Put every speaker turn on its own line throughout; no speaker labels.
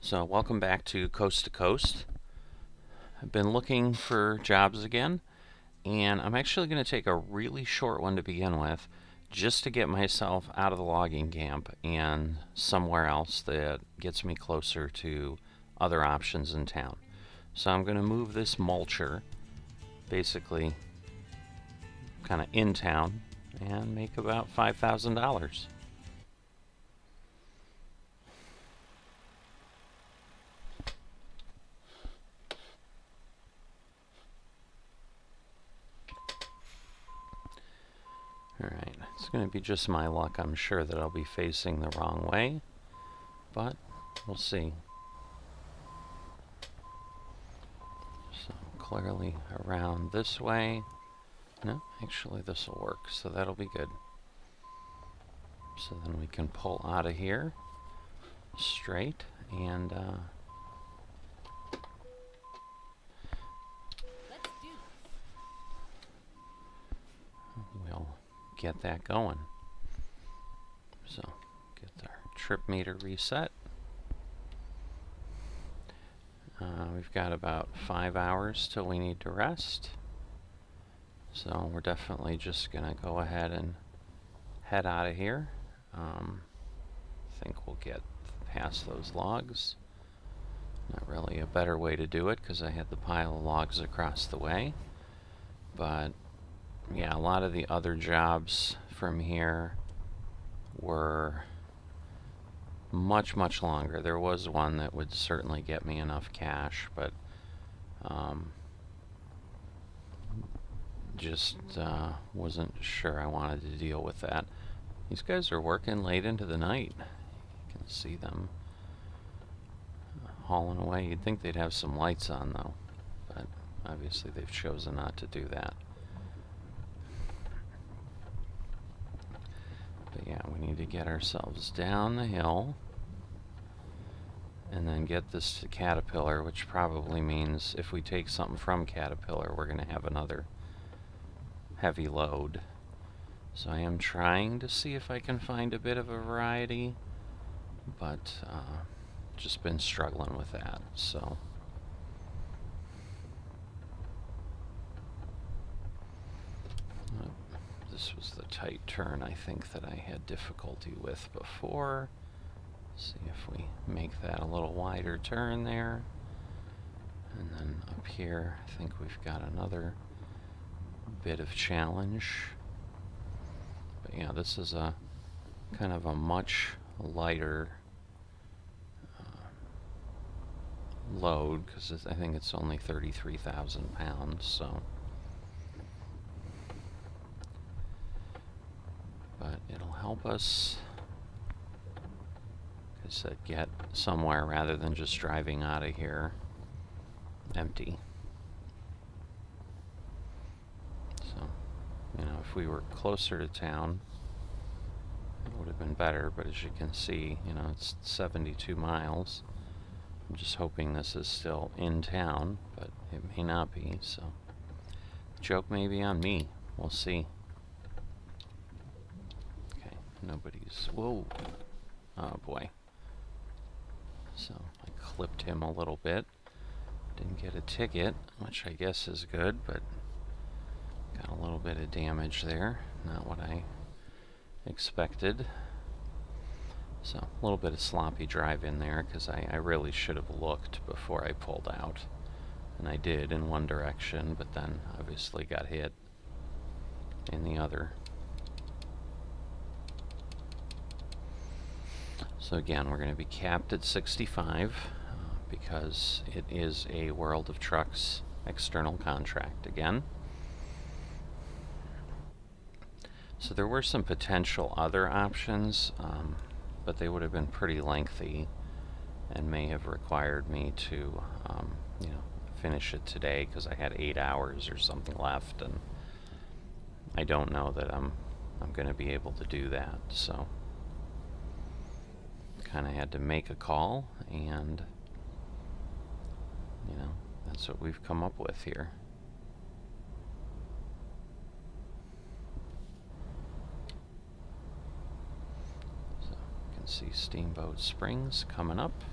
So welcome back to Coast to Coast. I've been looking for jobs again, and I'm actually going to take a really short one to begin with, just to get myself out of the logging camp and somewhere else that gets me closer to other options in town. So I'm going to move this mulcher basically kind of in town and make about $5,000. Alright, it's going to be just my luck. I'm sure that I'll be facing the wrong way, but we'll see. So clearly around this way. No, actually this will work, so that'll be good. So then we can pull out of here straight and we'll get that going. So get our trip meter reset. We've got about 5 hours till we need to rest. So we're definitely just going to go ahead and head out of here. I think we'll get past those logs. Not really a better way to do it because I had the pile of logs across the way. But yeah, a lot of the other jobs from here were much longer. There was one that would certainly get me enough cash, but just wasn't sure I wanted to deal with that. These guys are working late into the night. You can see them hauling away. You'd think they'd have some lights on though, but obviously they've chosen not to do that. But yeah, we need to get ourselves down the hill and then get this to Caterpillar, which probably means if we take something from Caterpillar, we're going to have another heavy load. So I am trying to see if I can find a bit of a variety, but just been struggling with that. So this was the tight turn I think that I had difficulty with before. See if we make that a little wider turn there. And then up here, I think we've got another bit of challenge. But yeah, this is a kind of a much lighter load because I think it's only 33,000 pounds, so. But it'll help us, like I said, get somewhere rather than just driving out of here empty. So, you know, if we were closer to town, it would have been better, but as you can see, you know, it's 72 miles. I'm just hoping this is still in town, but it may not be, so the joke may be on me. We'll see. Okay, nobody's... Whoa! Oh boy. So I clipped him a little bit. Didn't get a ticket, which I guess is good, but got a little bit of damage there. Not what I expected. So a little bit of sloppy drive in there because I really should have looked before I pulled out. And I did in one direction, but then obviously got hit in the other. So again, we're going to be capped at 65 because it is a World of Trucks external contract again. So there were some potential other options, but they would have been pretty lengthy and may have required me to, you know, finish it today because I had 8 hours or something left, and I don't know that I'm going to be able to do that. So kind of had to make a call, and you know, that's what we've come up with here. So you can see Steamboat Springs coming up.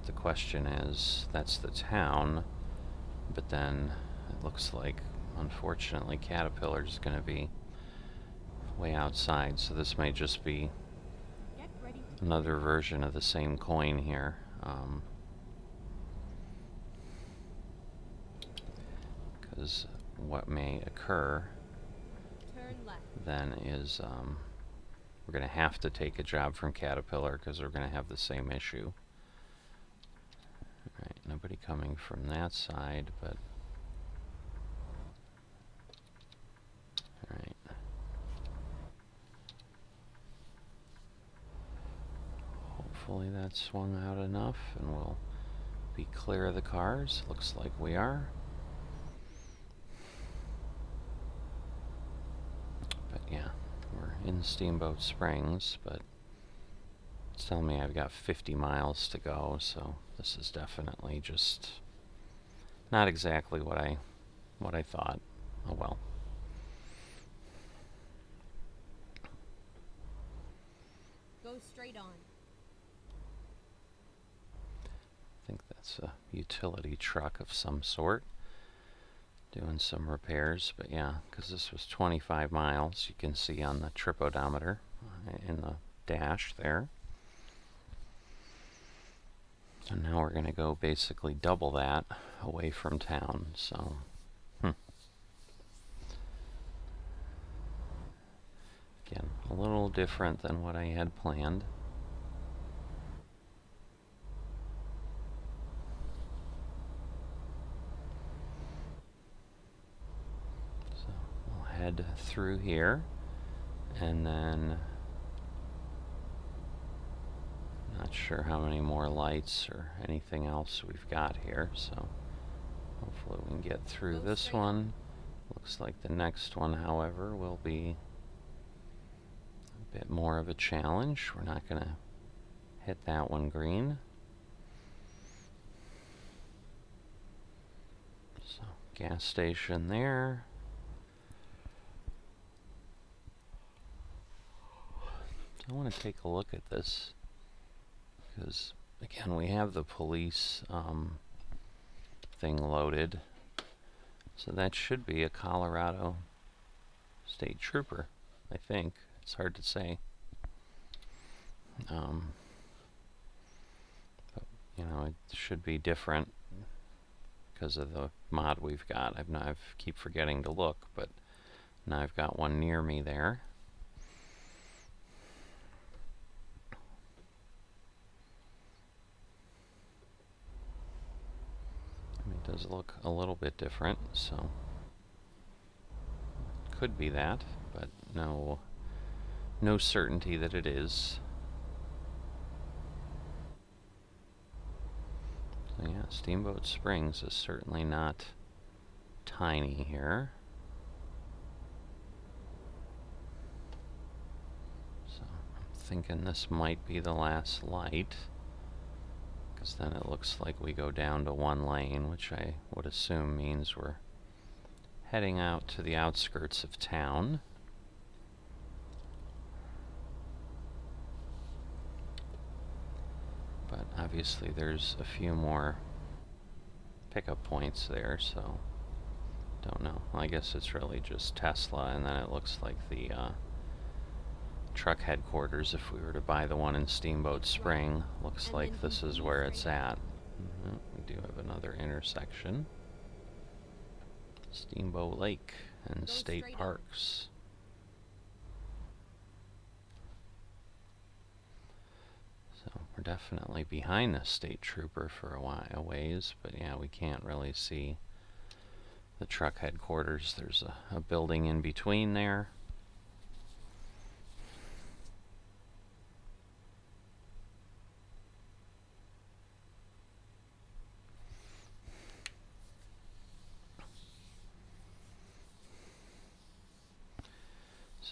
the question is, that's the town, but then it looks like, unfortunately, Caterpillar's going to be way outside, so this may just be another version of the same coin here. Because what may occur then is we're going to have to take a job from Caterpillar because we're going to have the same issue. Alright, nobody coming from that side, but alright. Hopefully that swung out enough and we'll be clear of the cars. Looks like we are. But yeah, we're in Steamboat Springs, but it's telling me I've got 50 miles to go, so this is definitely just not exactly what I thought. Oh well.
Go straight on.
I think that's a utility truck of some sort doing some repairs, but yeah, because this was 25 miles, you can see on the trip odometer in the dash there. So now we're going to go basically double that away from town, so again, a little different than what I had planned. So we'll head through here, and then not sure how many more lights or anything else we've got here, so hopefully we can get through this one. Looks like the next one, however, will be a bit more of a challenge. We're not going to hit that one green. So, gas station there. So I want to take a look at this, because again, we have the police thing loaded, so that should be a Colorado State Trooper, I think. It's hard to say. But, you know, it should be different because of the mod we've got. I keep forgetting to look, but now I've got one near me there. It does look a little bit different, so could be that, but no certainty that it is. So yeah, Steamboat Springs is certainly not tiny here. So I'm thinking this might be the last light, because then it looks like we go down to one lane, which I would assume means we're heading out to the outskirts of town. But obviously there's a few more pickup points there, so don't know. Well, I guess it's really just Tesla, and then it looks like the truck headquarters, if we were to buy the one in Steamboat Spring, looks like this is where it's at. We do have another intersection. Steamboat Lake and State Parks. So we're definitely behind the State Trooper for a ways, but yeah, we can't really see the truck headquarters. There's a building in between there.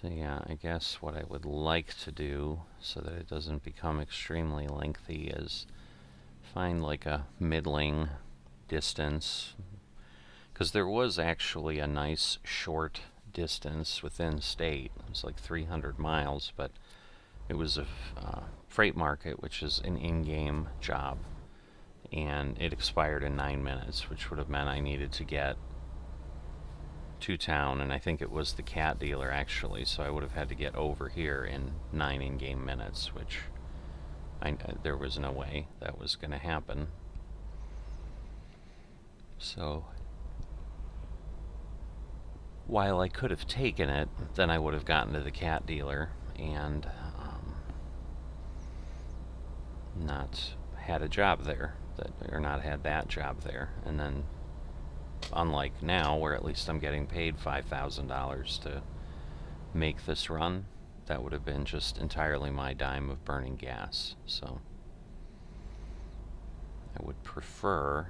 So yeah, I guess what I would like to do so that it doesn't become extremely lengthy is find like a middling distance, because there was actually a nice short distance within state. It was like 300 miles, but it was a freight market, which is an in-game job. and it expired in 9 minutes, which would have meant I needed to get to town, and I think it was the cat dealer actually, so I would have had to get over here in 9 in-game minutes, which there was no way that was going to happen. So while I could have taken it, then I would have gotten to the cat dealer and not had a job there, or not had that job there. And then, unlike now, where at least I'm getting paid $5,000 to make this run, that would have been just entirely my dime of burning gas. So I would prefer,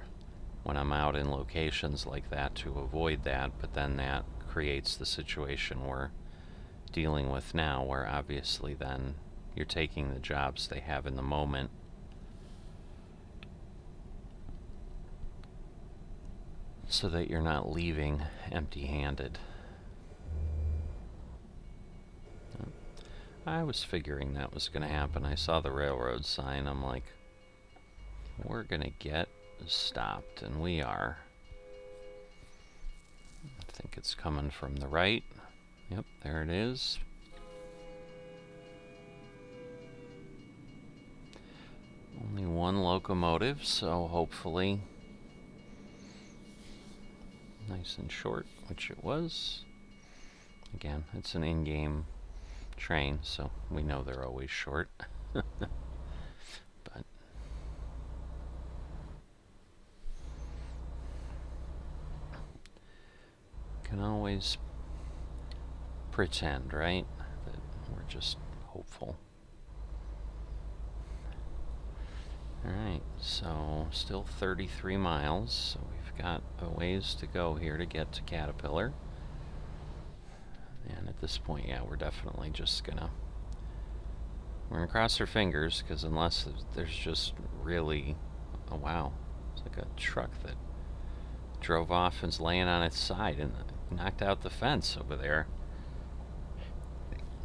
when I'm out in locations like that, to avoid that, but then that creates the situation we're dealing with now, where obviously then you're taking the jobs they have in the moment so that you're not leaving empty-handed. I was figuring that was going to happen. I saw the railroad sign. I'm like, we're going to get stopped, and we are. I think it's coming from the right. Yep, there it is. Only one locomotive, so hopefully nice and short, which it was. Again, it's an in-game train, so we know they're always short. But can always pretend, right, that we're just hopeful. Alright, so still 33 miles, so we've got a ways to go here to get to Caterpillar. And at this point, yeah, we're definitely just gonna cross our fingers, because unless there's just really, oh wow, it's like a truck that drove off and is laying on its side and knocked out the fence over there.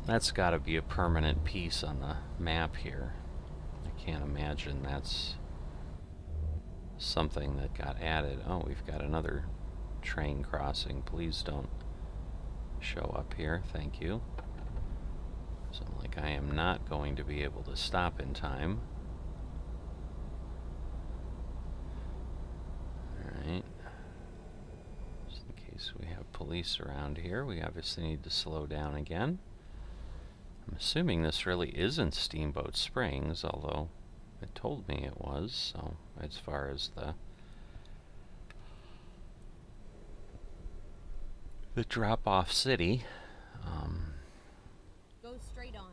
That's got to be a permanent piece on the map here. I can't imagine that's something that got added. Oh, we've got another train crossing. Please don't show up here. Thank you. So I'm like, I am not going to be able to stop in time. Alright. Just in case we have police around here, we obviously need to slow down again. I'm assuming this really isn't Steamboat Springs, although it told me it was, so as far as the drop-off city.
Go straight on.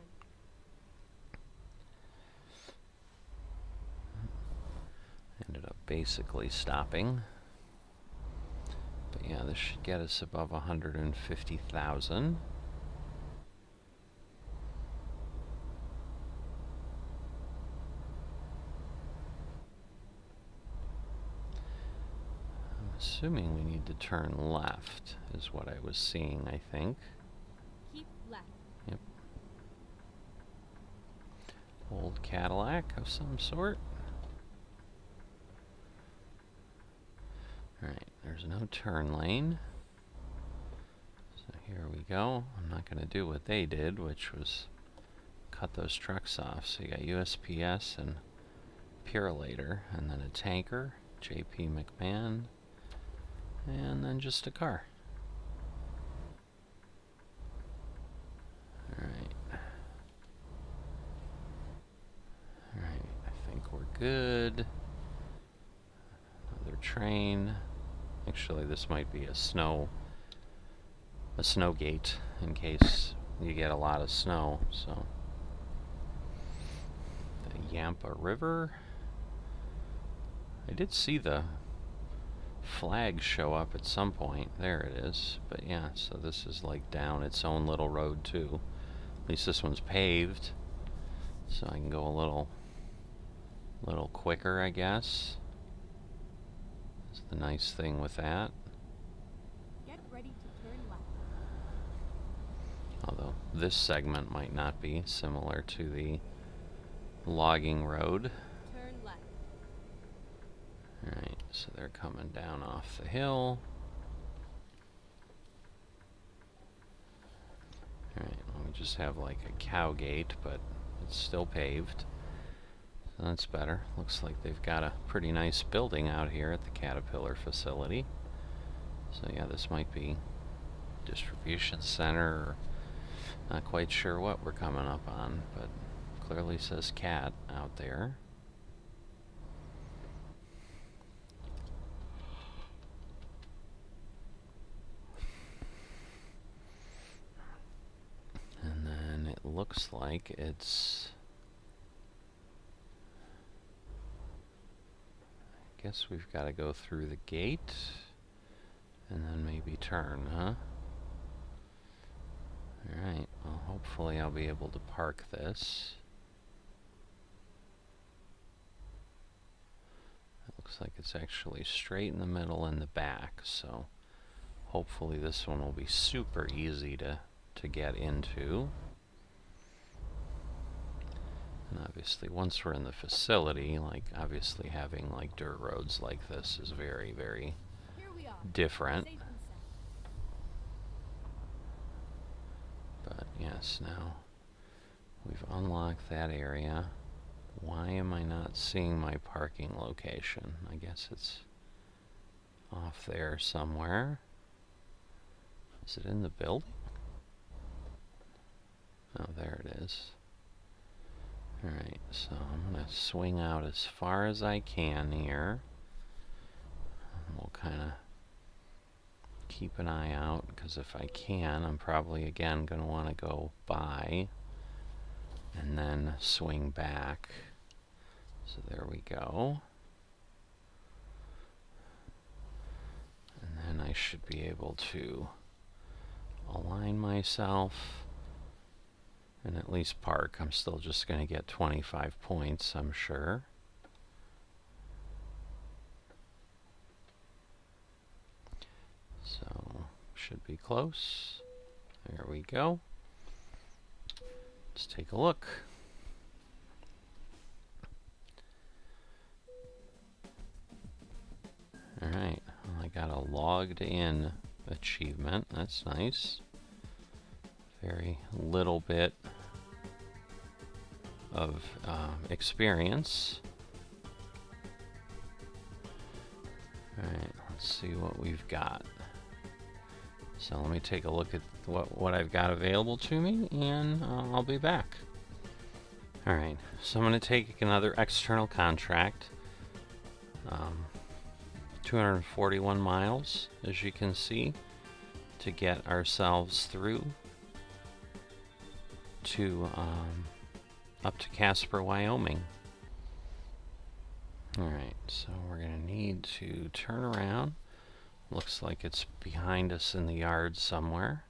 Ended up basically stopping. But yeah, this should get us above 150,000. Assuming we need to turn left is what I was seeing, I think.
Keep left.
Yep. Old Cadillac of some sort. Alright, there's no turn lane. So here we go. I'm not going to do what they did, which was cut those trucks off. So you got USPS and Purelator, and then a tanker, J.P. McMahon, and then just a car. Alright. Alright, I think we're good. Another train. Actually, this might be a snow gate in case you get a lot of snow, so. The Yampa River. I did see the flag show up at some point. There it is. But yeah, so this is like down its own little road too. At least this one's paved, so I can go a little quicker, I guess. That's the nice thing with that.
Get ready to turn left.
Although this segment might not be similar to the logging road.
Turn left.
So they're coming down off the hill. Alright, we just have like a cow gate, but it's still paved. So that's better. Looks like they've got a pretty nice building out here at the Caterpillar facility. So yeah, this might be distribution center, or not quite sure what we're coming up on, but clearly says cat out there. And then it looks like it's, I guess we've got to go through the gate and then maybe turn, huh? Alright, well hopefully I'll be able to park this. It looks like it's actually straight in the middle in the back, so hopefully this one will be super easy to get into. And obviously once we're in the facility, like obviously having like dirt roads like this is very, very
Here we are.
different.
Safe and sound.
But yes, now we've unlocked that area. Why am I not seeing my parking location? I guess it's off there somewhere. Is it in the building? Oh, there it is. Alright, so I'm going to swing out as far as I can here. And we'll kind of keep an eye out, because if I can, I'm probably again going to want to go by and then swing back. So there we go. And then I should be able to align myself and at least park. I'm still just going to get 25 points, I'm sure. So, should be close. There we go. Let's take a look. Alright, well, I got a logged in achievement. That's nice. Very little bit of experience. Alright, let's see what we've got. So let me take a look at what I've got available to me, and I'll be back. Alright, so I'm going to take another external contract. 241 miles, as you can see, to get ourselves through to up to Casper, Wyoming. Alright, so we're going to need to turn around. Looks like it's behind us in the yard somewhere.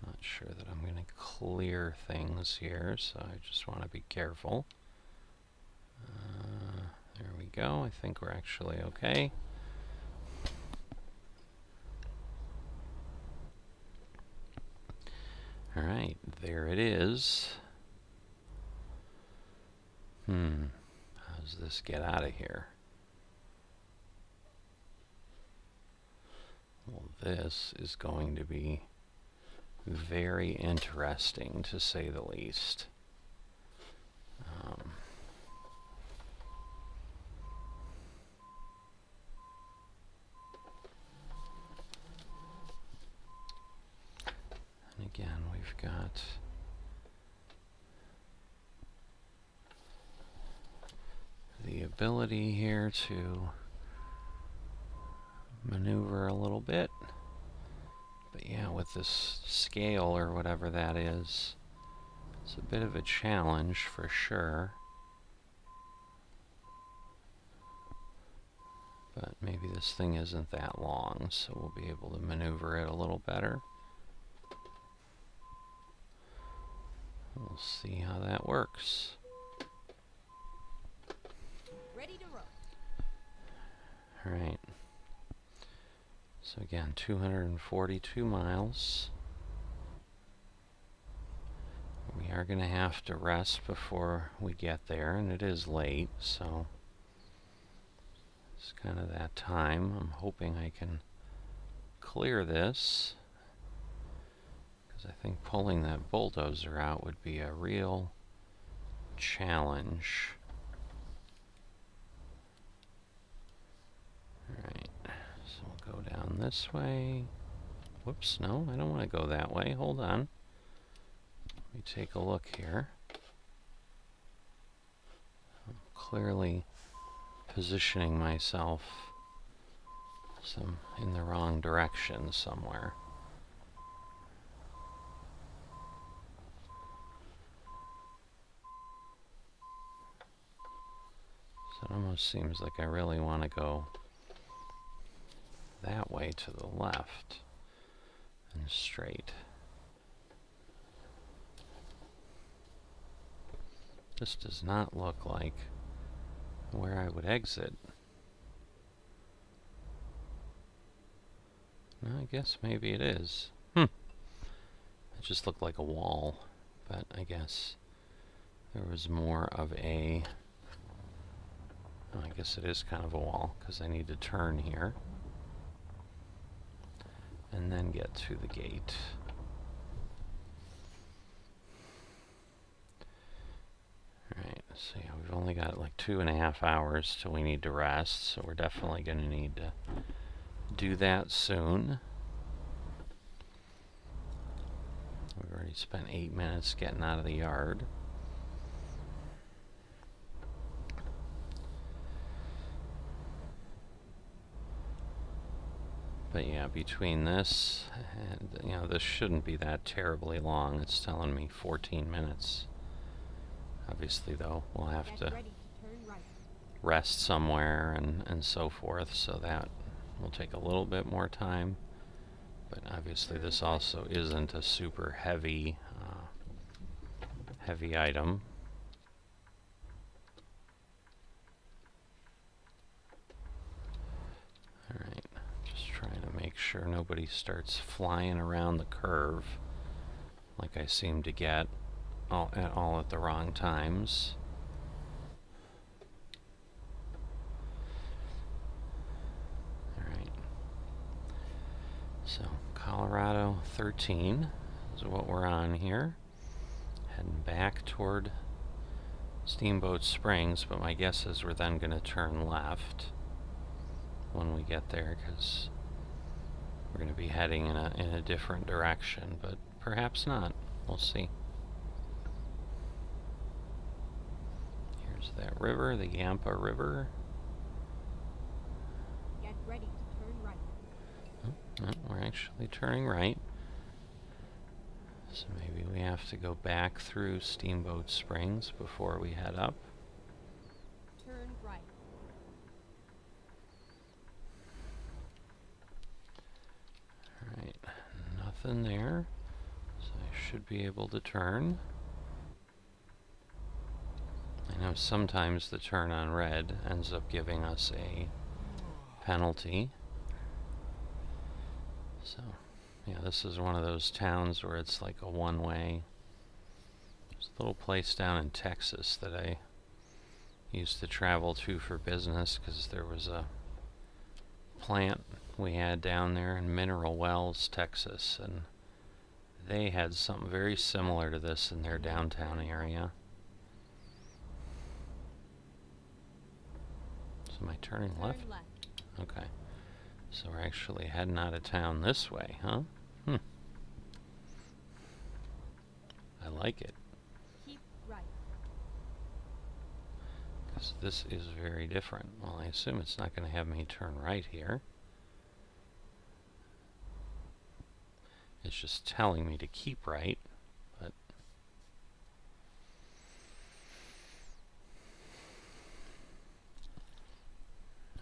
Not sure that I'm going to clear things here, so I just want to be careful. There we go. I think we're actually okay. Alright, there it is. How does this get out of here? Well, this is going to be very interesting, to say the least. And again, we've got the ability here to maneuver a little bit. But yeah, with this scale or whatever that is, it's a bit of a challenge for sure. But maybe this thing isn't that long, so we'll be able to maneuver it a little better. We'll see how that works.
Ready to roll.
Alright. So again, 242 miles. We are going to have to rest before we get there, and it is late, so It's kind of that time. I'm hoping I can clear this, because I think pulling that bulldozer out would be a real challenge. Alright, so we'll go down this way. Whoops, no, I don't want to go that way. Hold on. Let me take a look here. I'm clearly positioning myself in the wrong direction somewhere. So it almost seems like I really want to go that way to the left and straight. This does not look like where I would exit. No, I guess maybe it is. It just looked like a wall, but I guess there was more of a... I guess it is kind of a wall, because I need to turn here and then get to the gate. Alright, so yeah, we've only got like 2.5 hours till we need to rest, so we're definitely going to need to do that soon. We've already spent 8 minutes getting out of the yard. But yeah, between this and, this shouldn't be that terribly long. It's telling me 14 minutes. Obviously, though, we'll have to rest somewhere and so forth, so that will take a little bit more time. But obviously, this also isn't a super heavy item. Alright, just trying to make sure nobody starts flying around the curve like I seem to get all at the wrong times. Alright. So, Colorado 13 is what we're on here. Heading back toward Steamboat Springs, but my guess is we're then going to turn left when we get there, because we're going to be heading in a different direction, but perhaps not. We'll see. Here's that river, the Yampa River.
Get ready to turn right.
Oh, no, we're actually turning right. So maybe we have to go back through Steamboat Springs before we head up.
Turn right.
Alright, nothing there. So I should be able to turn. I know sometimes the turn on red ends up giving us a penalty. So, yeah, this is one of those towns where it's like a one-way. There's a little place down in Texas that I used to travel to for business, because there was a plant we had down there in Mineral Wells, Texas, and they had something very similar to this in their downtown area. So am I turning left?
Turn left.
Okay. So we're actually heading out of town this way, huh? I like it.
Keep right.
Because this is very different. Well, I assume it's not going to have me turn right here. It's just telling me to keep right, but...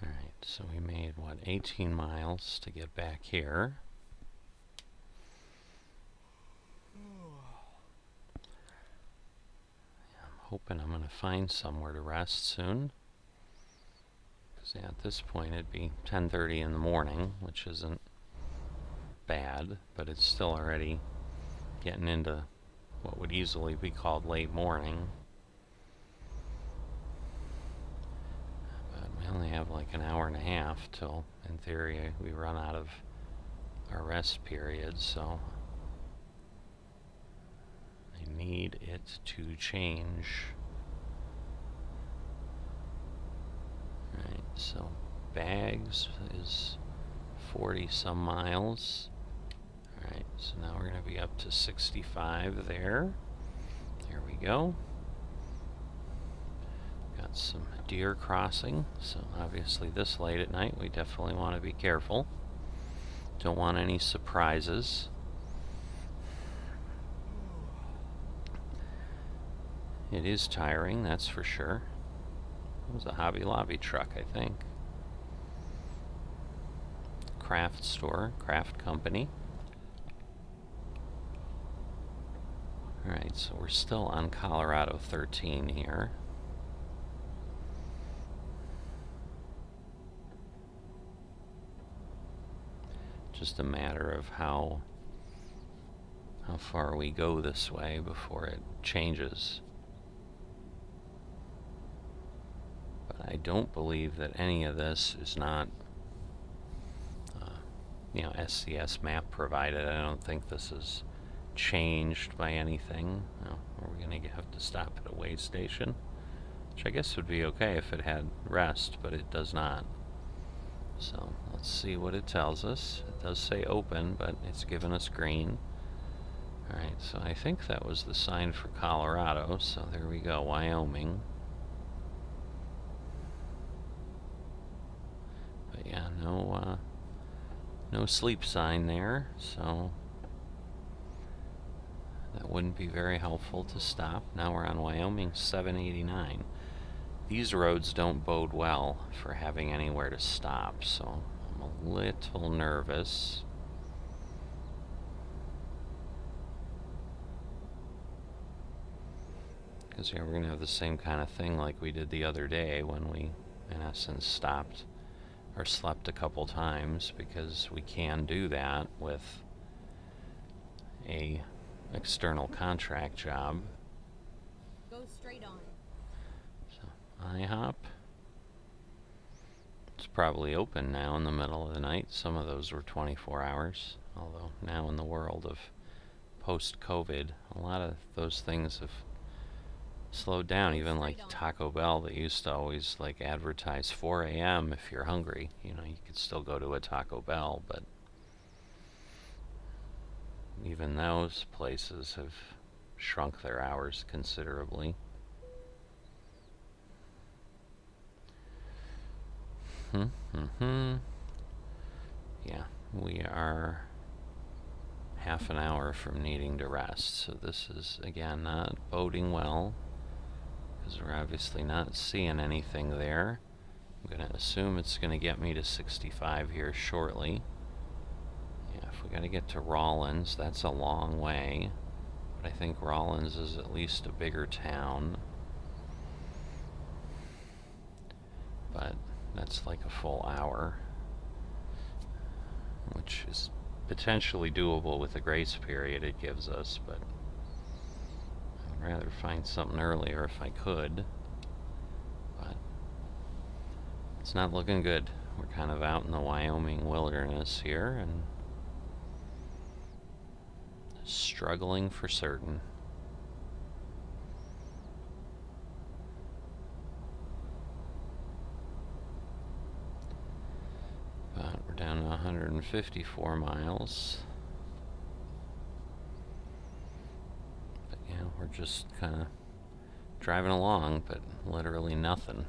Alright, so we made, 18 miles to get back here. I'm hoping I'm going to find somewhere to rest soon. Because at this point it'd be 10:30 in the morning, which isn't bad, but it's still already getting into what would easily be called late morning. But we only have like an hour and a half till, in theory, we run out of our rest period, so I need it to change. Alright, so Bags is 40 some miles. Alright, so now we're going to be up to 65 there. There we go. Got some deer crossing, so obviously this late at night we definitely want to be careful. Don't want any surprises. It is tiring, that's for sure. It was a Hobby Lobby truck, I think. Craft store, craft company. Alright, so we're still on Colorado 13 here. Just a matter of how far we go this way before it changes. But I don't believe that any of this is not SCS map provided. I don't think this is changed by anything. No, are we going to have to stop at a way station? Which I guess would be okay if it had rest, but it does not. So let's see what it tells us. It does say open, but it's given us green. Alright, so I think that was the sign for Colorado, so there we go, Wyoming. But yeah, no sleep sign there, so that wouldn't be very helpful to stop. Now we're on Wyoming 789. These roads don't bode well for having anywhere to stop, so I'm a little nervous. Because yeah, we're going to have the same kind of thing like we did the other day when we, in essence, stopped or slept a couple times, because we can do that with a external contract job.
Go straight on.
So IHOP. It's probably open now in the middle of the night. Some of those were 24 hours, although now in the world of post-COVID, a lot of those things have slowed down. Even like Taco Bell, that used to always like advertise 4 a.m. if you're hungry. You could still go to a Taco Bell, but even those places have shrunk their hours considerably. Yeah, we are half an hour from needing to rest, so this is again not boding well, because we're obviously not seeing anything there. I'm going to assume it's going to get me to 65 here shortly. Yeah, if we got to get to Rawlins, that's a long way, but I think Rawlins is at least a bigger town. But that's like a full hour, which is potentially doable with the grace period it gives us, but I'd rather find something earlier if I could. But it's not looking good. We're kind of out in the Wyoming wilderness here and struggling for certain. But we're down to 154 miles. But yeah, we're just kind of driving along, but literally nothing.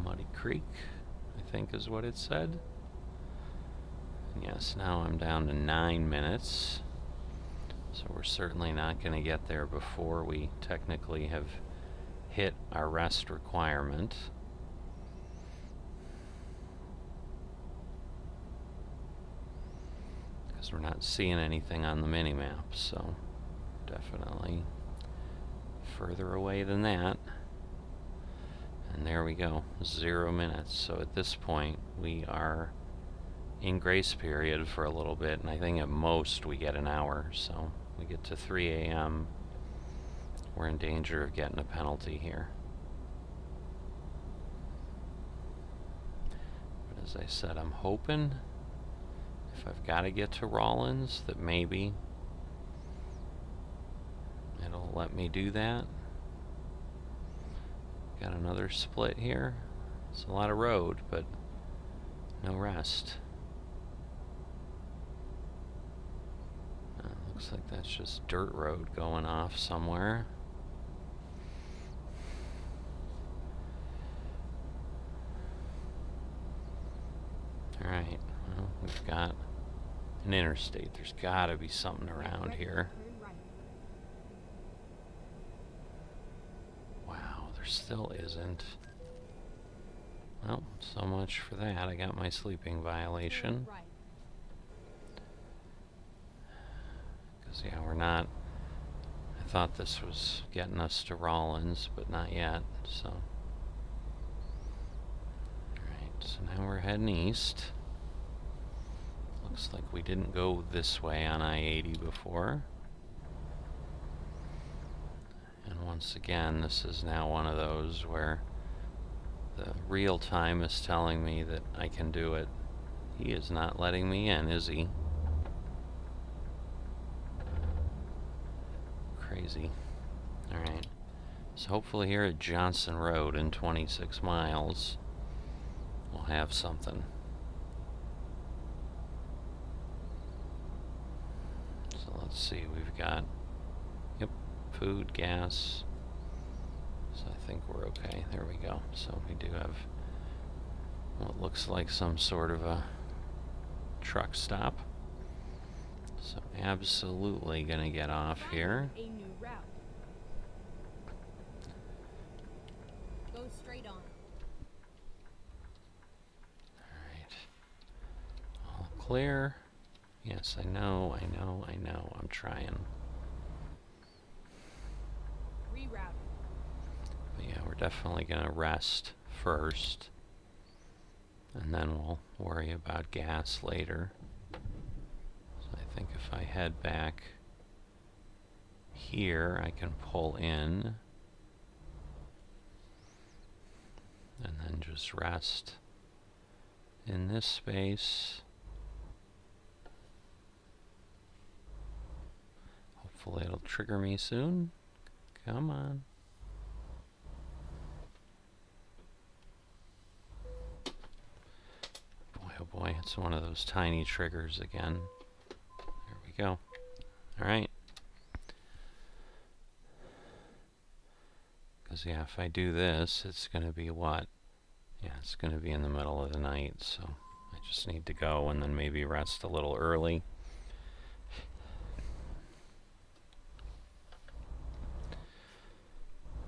Muddy Creek, I think is what it said. Yes, now I'm down to 9 minutes. So we're certainly not going to get there before we technically have hit our rest requirement. Because we're not seeing anything on the mini-map, so definitely further away than that. And there we go, 0 minutes. So at this point, we are in grace period for a little bit, and I think at most we get an hour. So we get to 3 a.m. we're in danger of getting a penalty here. As I said, I'm hoping if I've got to get to Rollins that maybe it'll let me do that. Got another split here. It's a lot of road, but no rest. Looks like that's just dirt road going off somewhere. Alright, well, we've got an interstate. There's gotta be something around here. Wow, there still isn't. Well, so much for that. I got my sleeping violation. Because, yeah, we're not... I thought this was getting us to Rollins, but not yet, so... Alright, so now we're heading east. Looks like we didn't go this way on I-80 before. And once again, this is now one of those where the real time is telling me that I can do it. He is not letting me in, is he? Crazy. Alright. So hopefully here at Johnson Road in 26 miles, we'll have something. So let's see, we've got, yep, food, gas. So I think we're okay. There we go. So we do have what looks like some sort of a truck stop. So absolutely gonna get off here.
A new route. Go straight on.
Alright. All clear. Yes, I know. I'm trying.
Reroute.
But yeah, we're definitely gonna rest first. And then we'll worry about gas later. So I think if I head back here, I can pull in. And then just rest in this space. Hopefully it'll trigger me soon. Come on. Boy, oh boy, it's one of those tiny triggers again. There we go. Alright. Because, yeah, if I do this, it's going to be what? Yeah, it's going to be in the middle of the night, so I just need to go and then maybe rest a little early.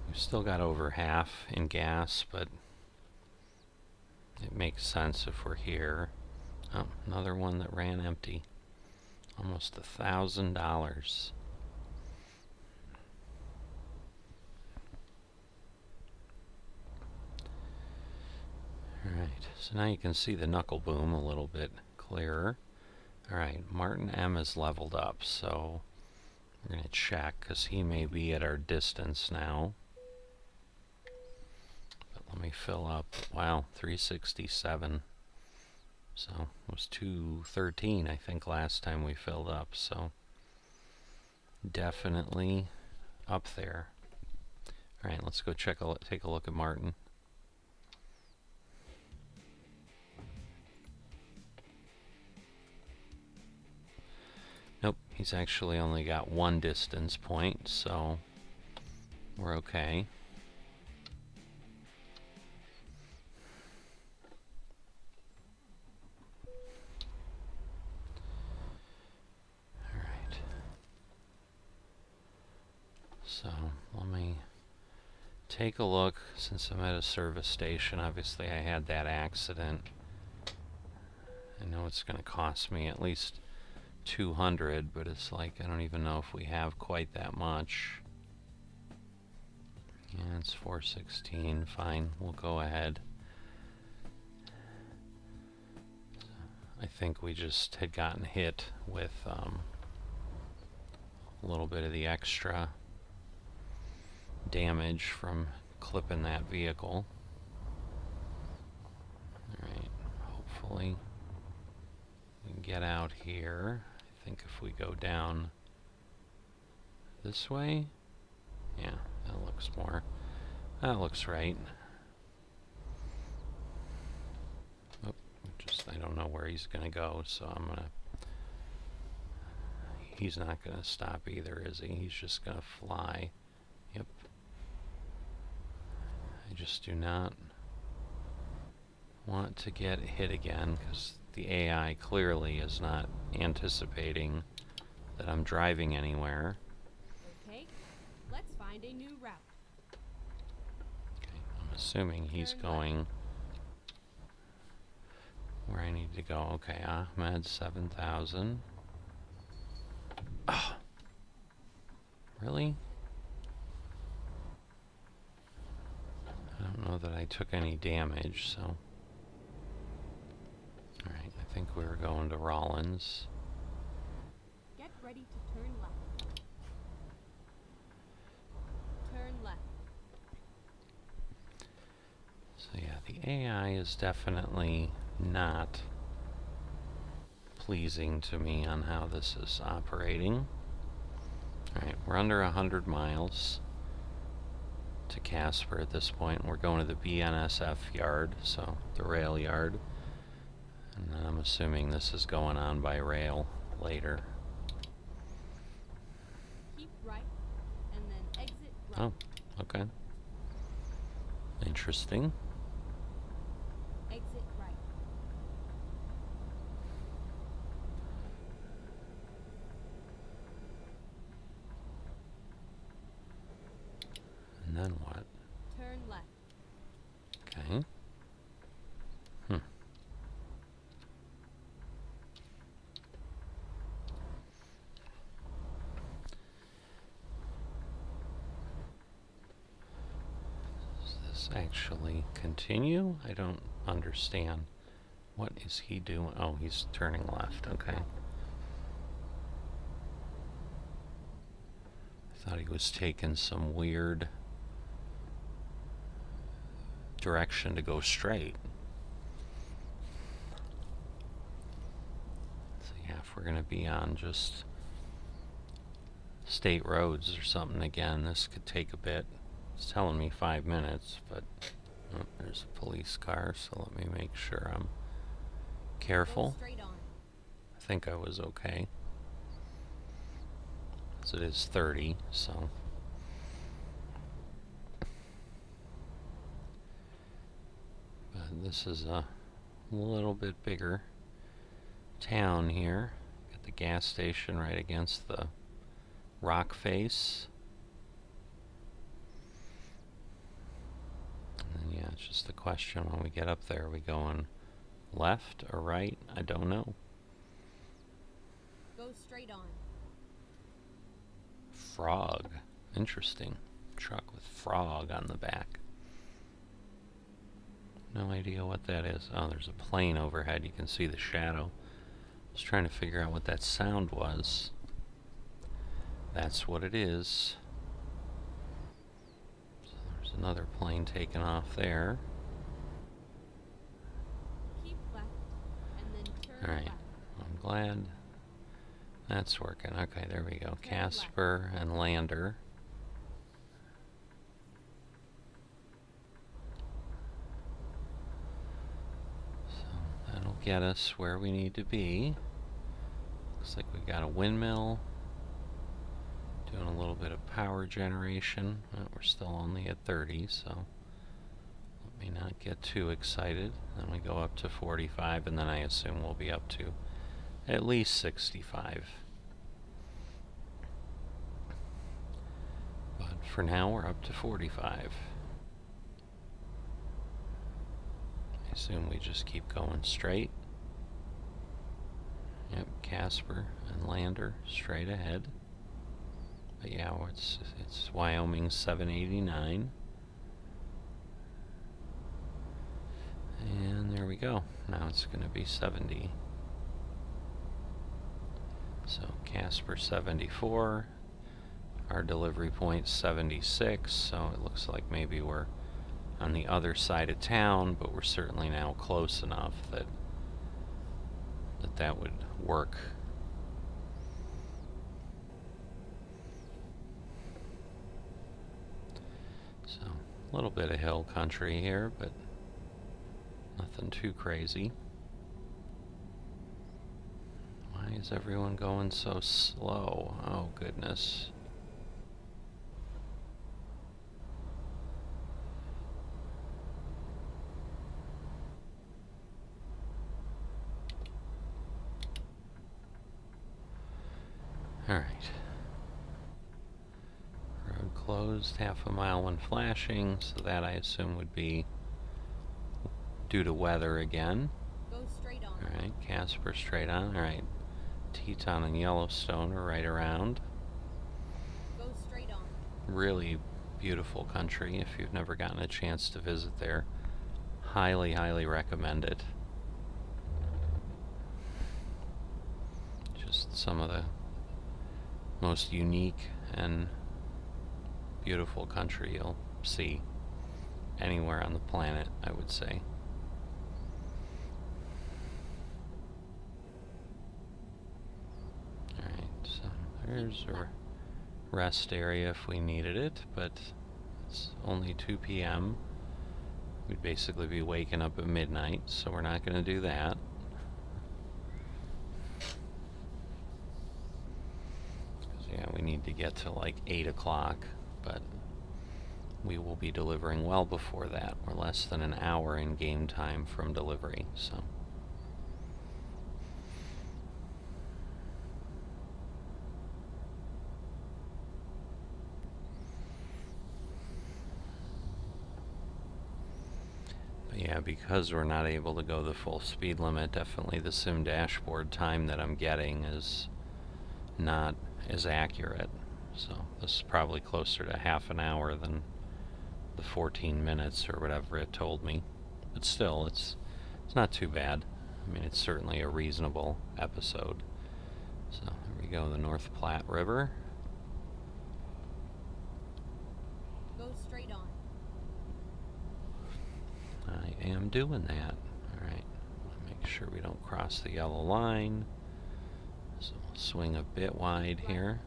We've still got over half in gas, but it makes sense if we're here. Oh, another one that ran empty. Almost $1,000. Alright, so now you can see the knuckle boom a little bit clearer. Alright, Martin M is leveled up, so we're going to check because he may be at our distance now. But let me fill up. Wow, 367. So it was 213, I think, last time we filled up, so definitely up there. Alright, let's go take a look at Martin. Nope, he's actually only got one distance point, so we're okay. Alright. So, let me take a look, since I'm at a service station. Obviously I had that accident. I know it's going to cost me at least 200, but it's like I don't even know if we have quite that much. Yeah, it's 416. Fine, we'll go ahead. I think we just had gotten hit with a little bit of the extra damage from clipping that vehicle. Alright, hopefully we can get out here. I think if we go down this way, yeah, that looks right. Oh, I don't know where he's gonna go, so he's not gonna stop either, is he? He's just gonna fly. Yep. I just do not want to get hit again, because the AI clearly is not anticipating that I'm driving anywhere.
Okay, let's find a new route.
Okay, I'm assuming he's going where I need to go. Okay, Ahmed 7,000. Oh, really? I don't know that I took any damage, so. Alright, I think we were going to Rollins.
Get ready to turn left. Turn left.
So yeah, the AI is definitely not pleasing to me on how this is operating. Alright, we're under 100 miles to Casper at this point. We're going to the BNSF yard, so the rail yard. And then I'm assuming this is going on by rail later.
Keep right, and then exit right.
Oh, okay. Interesting.
Exit right.
And then what?
Turn left.
Okay. Does this actually continue? I don't understand. What is he doing? Oh, he's turning left. Okay. I thought he was taking some weird direction to go straight. So yeah, if we're gonna be on just state roads or something again, this could take a bit. It's telling me 5 minutes, but oh, there's a police car, so let me make sure I'm careful.
Go straight on.
I think I was okay. So it is 30, so. But this is a little bit bigger town here. Got the gas station right against the rock face. And then, yeah, it's just a question when we get up there, are we going left or right? I don't know.
Go straight on.
Frog. Interesting. Truck with frog on the back. No idea what that is. Oh, there's a plane overhead. You can see the shadow. I was trying to figure out what that sound was. That's what it is. So there's another plane taking off there.
Keep left, and then turn
Alright.
left.
I'm glad that's working. Okay, there we go.
Turn
Casper and Lander. So that'll get us where we need to be. Looks like we've got a windmill. Doing a little bit of power generation. We're still only at 30, so let me not get too excited. Then we go up to 45, and then I assume we'll be up to at least 65. But for now, we're up to 45. I assume we just keep going straight. Yep, Casper and Lander straight ahead. But yeah, it's Wyoming 789. And there we go. Now it's going to be 70. So Casper 74. Our delivery point 76. So it looks like maybe we're on the other side of town, but we're certainly now close enough that that would work. So, a little bit of hill country here, but nothing too crazy. Why is everyone going so slow? Oh, goodness. Alright. Road closed, half a mile when flashing, so that I assume would be due to weather again.
Go straight on.
Alright, Casper straight on. Alright, Teton and Yellowstone are right around.
Go straight on.
Really beautiful country. If you've never gotten a chance to visit there, highly, highly recommend it. Just some of the most unique and beautiful country you'll see anywhere on the planet, I would say. Alright, so there's a rest area if we needed it, but it's only 2 p.m. We'd basically be waking up at midnight, so we're not going to do that. Yeah, we need to get to like 8 o'clock, but we will be delivering well before that. We're less than an hour in game time from delivery, so. But yeah, because we're not able to go the full speed limit, definitely the sim dashboard time that I'm getting is not as accurate. So this is probably closer to half an hour than the 14 minutes or whatever it told me. But still, it's not too bad. I mean, it's certainly a reasonable episode. So here we go, the North Platte River.
Go straight on.
I am doing that. Alright, make sure we don't cross the yellow line. So we'll swing a bit wide here.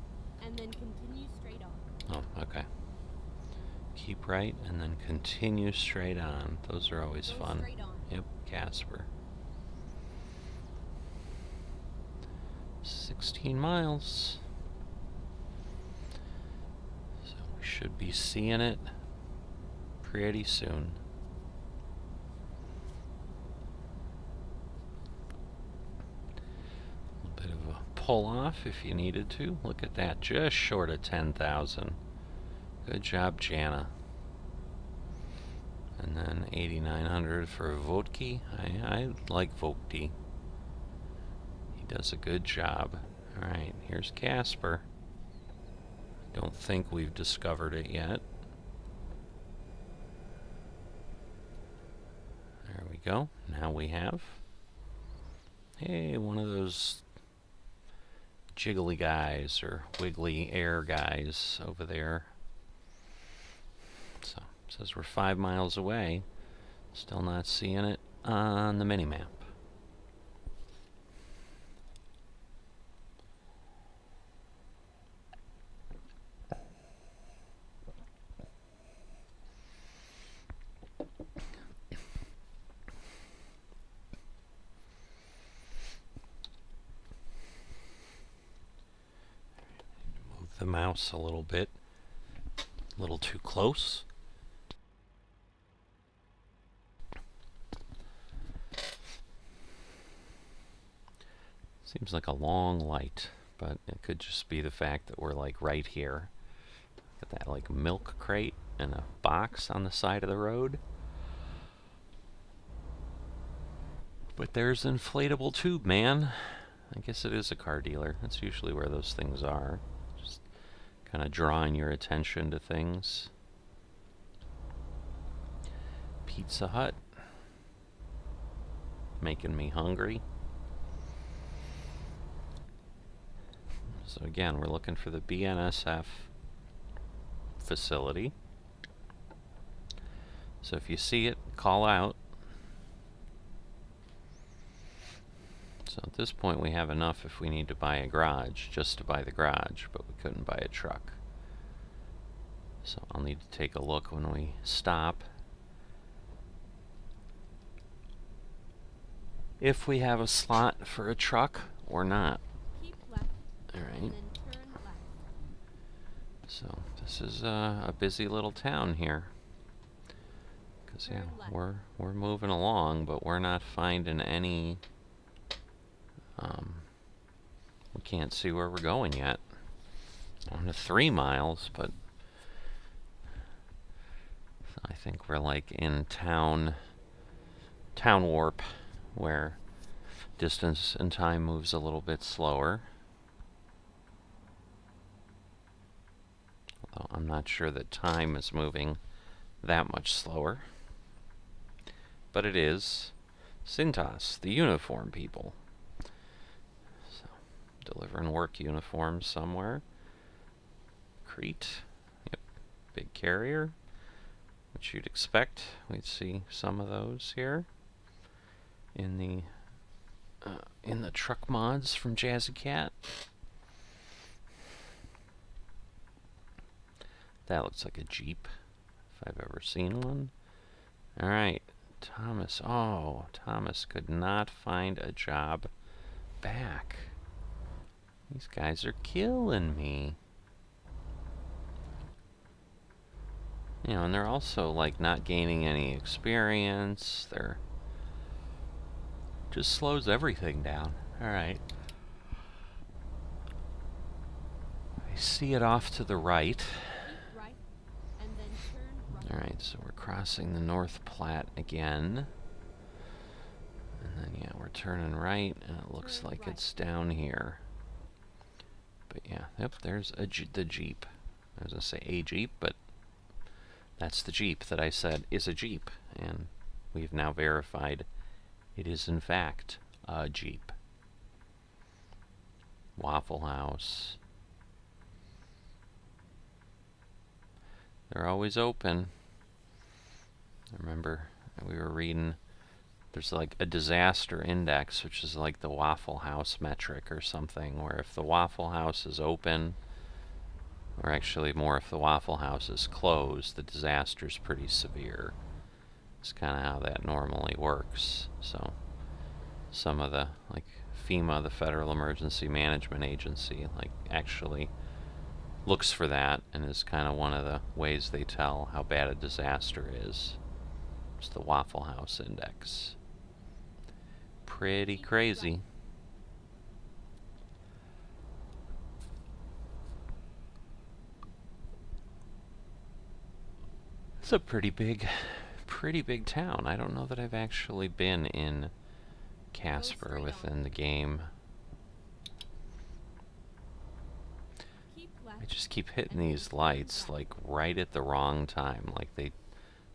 And then continue straight on.
Oh, okay. Keep right and then continue straight on. Those are always
Go
fun.
straight on.
Yep, Casper. 16 miles. So we should be seeing it pretty soon. A bit of a pull off if you needed to. Look at that, just short of 10,000. Good job, Jana. And then 8,900 for Votki. I like Votki. He does a good job. Alright, here's Casper. Don't think we've discovered it yet. There we go. Now we have. Hey, one of those jiggly guys or wiggly air guys over there. So it says we're 5 miles away. Still not seeing it on the minimap. Move the mouse a little bit. A little too close. Seems like a long light, but it could just be the fact that we're like right here. Got that like milk crate and a box on the side of the road. But there's an inflatable tube, man. I guess it is a car dealer. That's usually where those things are. Just kind of drawing your attention to things. Pizza Hut. Making me hungry. So again, we're looking for the BNSF facility. So if you see it, call out. So So at this point we have enough if we need to buy a garage, just to buy the garage, but we couldn't buy a truck. So I'll need to take a look when we stop if we have a slot for a truck or not.
Keep left.
Alright.
And then turn left.
So this is a busy little town here. Cause yeah,
Turn left.
we're moving along, but we're not finding any. We can't see where we're going yet. On to 3 miles, but I think we're like in town warp, where distance and time moves a little bit slower. Although I'm not sure that time is moving that much slower. But it is. Cintas, the uniform people. So, delivering work uniforms somewhere. Crete. Yep. Big carrier. Which you'd expect. We'd see some of those here in the truck mods from Jazzy Cat. That looks like a Jeep, if I've ever seen one. Alright, Thomas. Oh, Thomas could not find a job back. These guys are killing me. You know, and they're also, like, not gaining any experience. They're just slows everything down. Alright. I see it off to the right.
Keep right. And then turn right.
Alright, so we're crossing the North Platte again. And then, yeah, we're turning right, and it looks
Turn
like
right.
it's down here. But yeah, yep, there's the Jeep. I was going to say a Jeep, but that's the Jeep that I said is a Jeep. And we've now verified it is, in fact, a Jeep. Waffle House. They're always open. I remember we were reading, there's like a disaster index, which is like the Waffle House metric or something, where if the Waffle House is open, or actually more if the Waffle House is closed, the disaster's pretty severe. It's kind of how that normally works. So some of the, like FEMA, the Federal Emergency Management Agency, like actually looks for that and is kind of one of the ways they tell how bad a disaster is. It's the Waffle House Index. Pretty crazy. It's a pretty big town. I don't know that I've actually been in Casper within the game.
Keep left.
I just keep hitting these lights like right at the wrong time. Like they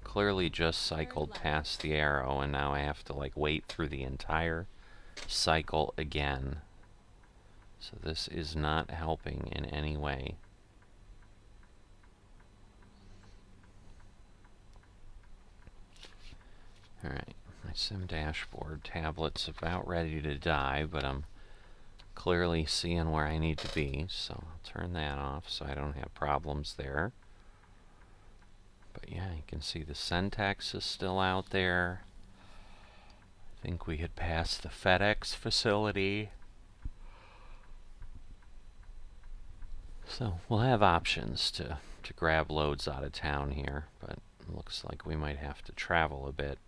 clearly just cycled past the arrow and now I have to like wait through the entire cycle again. So this is not helping in any way. Alright, my sim dashboard tablet's about ready to die, but I'm clearly seeing where I need to be, so I'll turn that off so I don't have problems there. But yeah, you can see the Centex is still out there. I think we had passed the FedEx facility. So we'll have options to grab loads out of town here, but it looks like we might have to travel a bit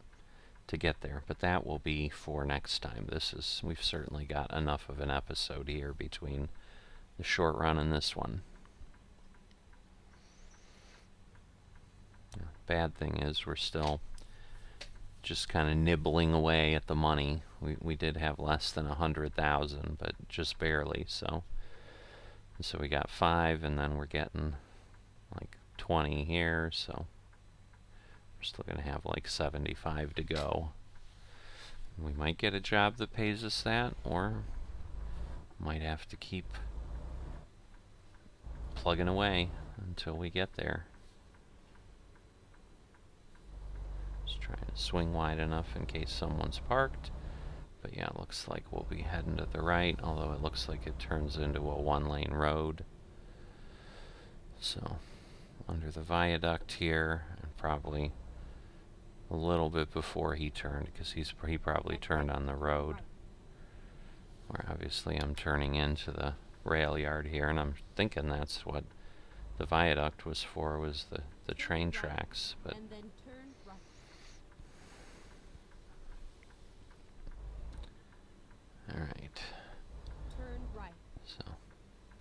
to get there, but that will be for next time. We've certainly got enough of an episode here between the short run and this one. Bad thing is we're still just kind of nibbling away at the money. We did have less than 100,000, but just barely. So we got 5, and then we're getting like 20 here. So we're still gonna have like 75 to go. We might get a job that pays us that, or might have to keep plugging away until we get there. Just trying to swing wide enough in case someone's parked. But yeah, it looks like we'll be heading to the right, although it looks like it turns into a one-lane road. So, under the viaduct here, and probably a little bit before he turned, because he probably turned on the road. Where obviously I'm turning into the rail yard here, and I'm thinking that's what the viaduct was for, was the train tracks. But
And then turn right.
alright.
Turn right.
So,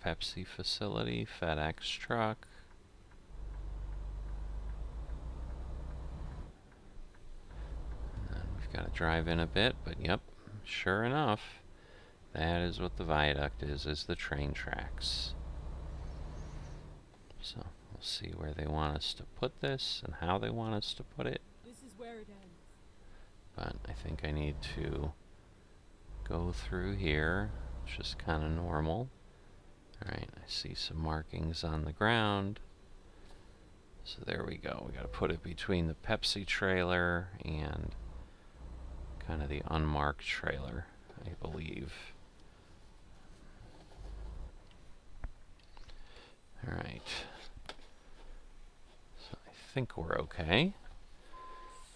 Pepsi facility, FedEx truck. And then we've got to drive in a bit, but yep, sure enough, that is what the viaduct is the train tracks. So, we'll see where they want us to put this and how they want us to put it.
This is where it ends.
But I think I need to go through here, which is kind of normal. Alright, I see some markings on the ground. So there we go. We got to put it between the Pepsi trailer and kind of the unmarked trailer, I believe. Alright. So I think we're okay.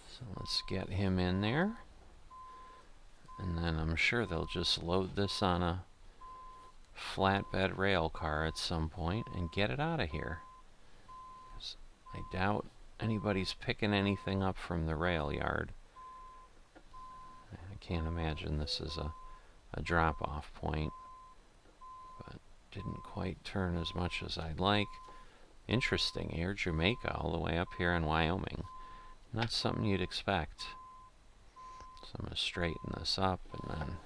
So let's get him in there. And then I'm sure they'll just load this on a flatbed rail car at some point and get it out of here. 'Cause I doubt anybody's picking anything up from the rail yard. I can't imagine this is a drop-off point. But didn't quite turn as much as I'd like. Interesting, Air Jamaica all the way up here in Wyoming. Not something you'd expect. So I'm going to straighten this up, and then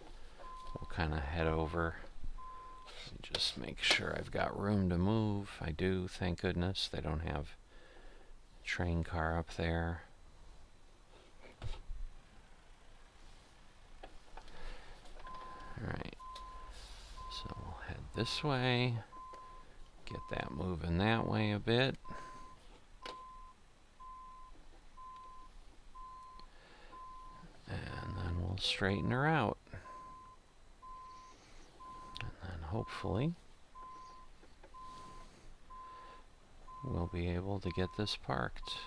we'll kind of head over. Just make sure I've got room to move. I do, thank goodness. They don't have a train car up there. Alright. So we'll head this way. Get that moving that way a bit. And then we'll straighten her out. And then hopefully we'll be able to get this parked.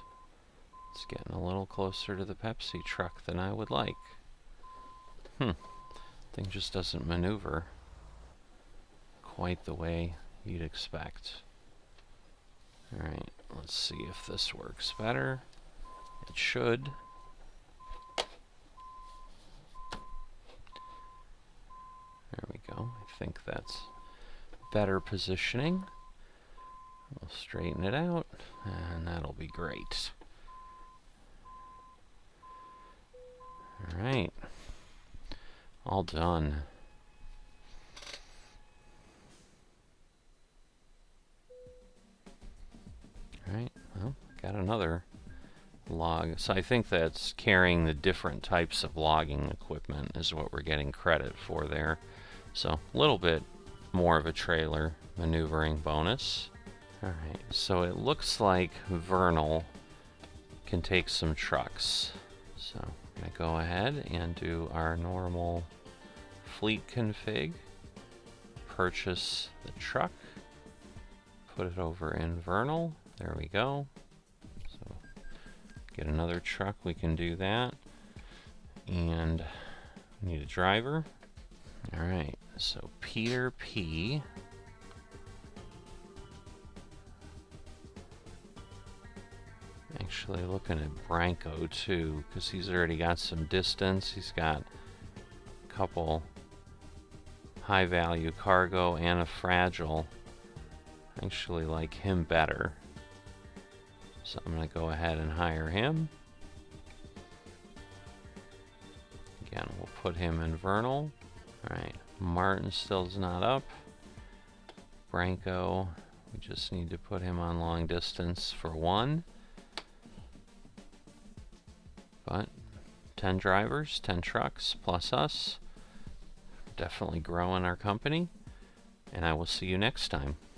It's getting a little closer to the Pepsi truck than I would like. Thing just doesn't maneuver quite the way you'd expect. Alright, let's see if this works better. It should. There we go. I think that's better positioning. We'll straighten it out, and that'll be great. Alright. All done. Alright, well, got another log. So I think that's carrying the different types of logging equipment is what we're getting credit for there. So a little bit more of a trailer maneuvering bonus. Alright, so it looks like Vernal can take some trucks. So I'm going to go ahead and do our normal fleet config. Purchase the truck. Put it over in Vernal. There we go. So get another truck, we can do that. And we need a driver. Alright, so Peter P. Actually looking at Branko too, because he's already got some distance. He's got a couple high value cargo and a fragile. I actually like him better. So I'm going to go ahead and hire him. Again, we'll put him in Vernal. Alright, Martin still's not up. Branko, we just need to put him on long distance for 1. But 10 drivers, 10 trucks, plus us. Definitely growing our company. And I will see you next time.